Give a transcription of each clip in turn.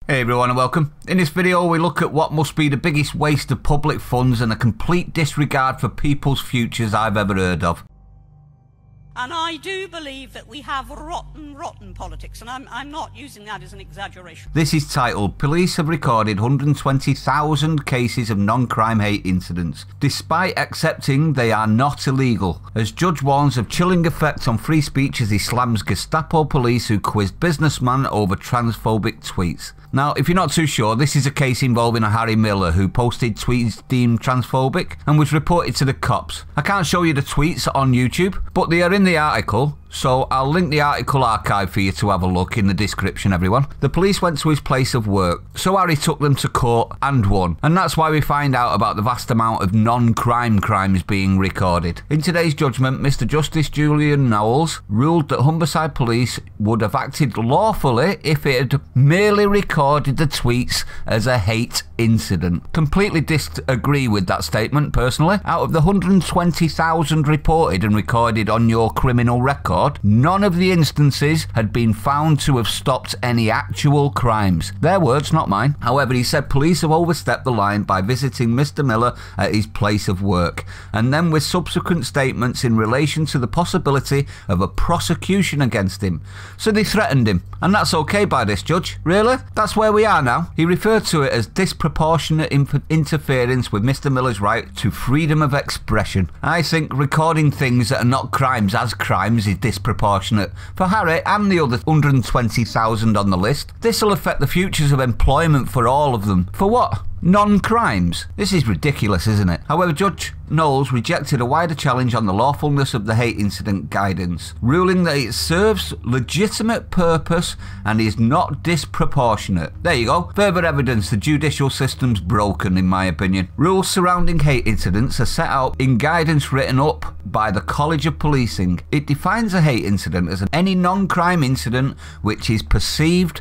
Hey everyone and welcome. In this video we look at what must be the biggest waste of public funds and a complete disregard for people's futures I've ever heard of. And I do believe that we have rotten politics, and I'm not using that as an exaggeration. This is titled, Police have recorded 120,000 cases of non-crime hate incidents, despite accepting they are not illegal, as judge warns of chilling effect on free speech as he slams Gestapo police who quizzed businessman over transphobic tweets. Now, if you're not too sure, this is a case involving a Harry Miller who posted tweets deemed transphobic and was reported to the cops. I can't show you the tweets on YouTube, but they are in the article, so I'll link the article archive for you to have a look in the description, everyone. The police went to his place of work, so Harry took them to court and won. And that's why we find out about the vast amount of non-crime crimes being recorded. In today's judgment, Mr. Justice Julian Knowles ruled that Humberside Police would have acted lawfully if it had merely recorded the tweets as a hate incident. Completely disagree with that statement, personally. Out of the 120,000 reported and recorded on your criminal record, none of the instances had been found to have stopped any actual crimes. Their words, not mine. However, he said police have overstepped the line by visiting Mr. Miller at his place of work, and then with subsequent statements in relation to the possibility of a prosecution against him. So they threatened him, and that's okay by this judge. Really? That's where we are now. He referred to it as disproportionate interference with Mr. Miller's right to freedom of expression. I think recording things that are not crimes as crimes is disproportionate for Harry and the other 120,000 on the list. This will affect the futures of employment for all of them. For what? Non-crimes? This is ridiculous, isn't it? However, Judge Knowles rejected a wider challenge on the lawfulness of the hate incident guidance, ruling that it serves legitimate purpose and is not disproportionate. There you go. Further evidence the judicial system's broken, in my opinion. Rules surrounding hate incidents are set out in guidance written up by the College of Policing. It defines a hate incident as any non-crime incident which is perceived,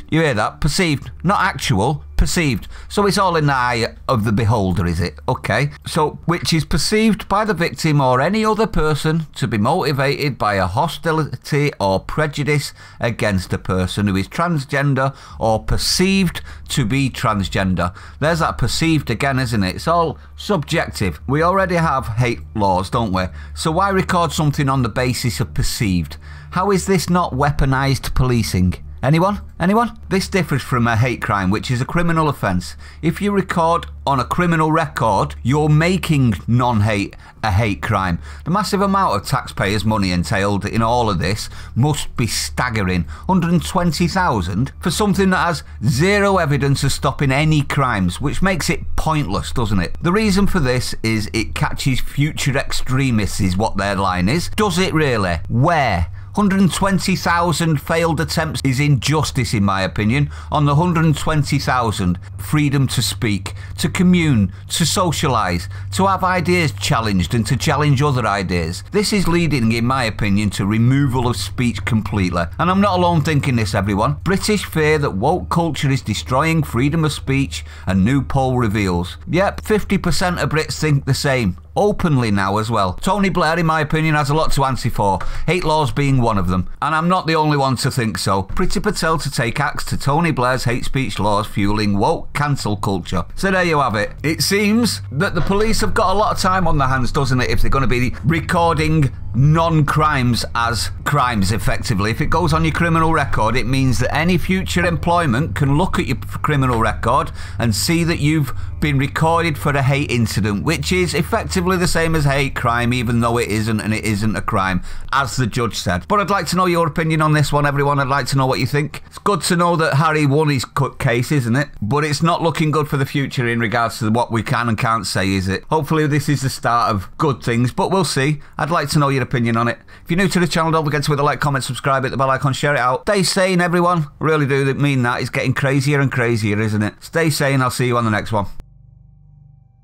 you hear that? Perceived, not actual, perceived. So it's all in the eye of the beholder, is it? Okay. So, which is perceived by the victim or any other person to be motivated by a hostility or prejudice against a person who is transgender or perceived to be transgender. There's that perceived again, isn't it? It's all subjective. We already have hate laws, don't we? So why record something on the basis of perceived? How is this not weaponized policing? Anyone? Anyone? This differs from a hate crime, which is a criminal offence. If you record on a criminal record, you're making non-hate a hate crime. The massive amount of taxpayers' money entailed in all of this must be staggering. 120,000 for something that has zero evidence of stopping any crimes, which makes it pointless, doesn't it? The reason for this is it catches future extremists is what their line is. Does it really? Where? 120,000 failed attempts is injustice, in my opinion, on the 120,000. Freedom to speak, to commune, to socialise, to have ideas challenged and to challenge other ideas. This is leading, in my opinion, to removal of speech completely. And I'm not alone thinking this, everyone. British fear that woke culture is destroying freedom of speech, a new poll reveals. Yep, 50% of Brits think the same. Openly now as well. Tony Blair, in my opinion, has a lot to answer for, hate laws being one of them. And I'm not the only one to think so. Priti Patel to take axe to Tony Blair's hate speech laws fueling woke cancel culture. So there you have it. It seems that the police have got a lot of time on their hands, doesn't it, if they're going to be recording non-crimes as crimes, effectively. If it goes on your criminal record, it means that any future employment can look at your criminal record and see that you've been recorded for a hate incident, which is effectively the same as hate crime, even though it isn't, and it isn't a crime, as the judge said. But I'd like to know your opinion on this one, everyone. I'd like to know what you think. It's good to know that Harry won his case, isn't it? But it's not looking good for the future in regards to what we can and can't say, is it? Hopefully this is the start of good things, but we'll see. I'd like to know your opinion on it. If you're new to the channel, don't forget to hit the like, comment, subscribe, hit the bell icon, share it out. Stay sane, everyone. I really do mean that. It's getting crazier and crazier, isn't it? Stay sane. I'll see you on the next one.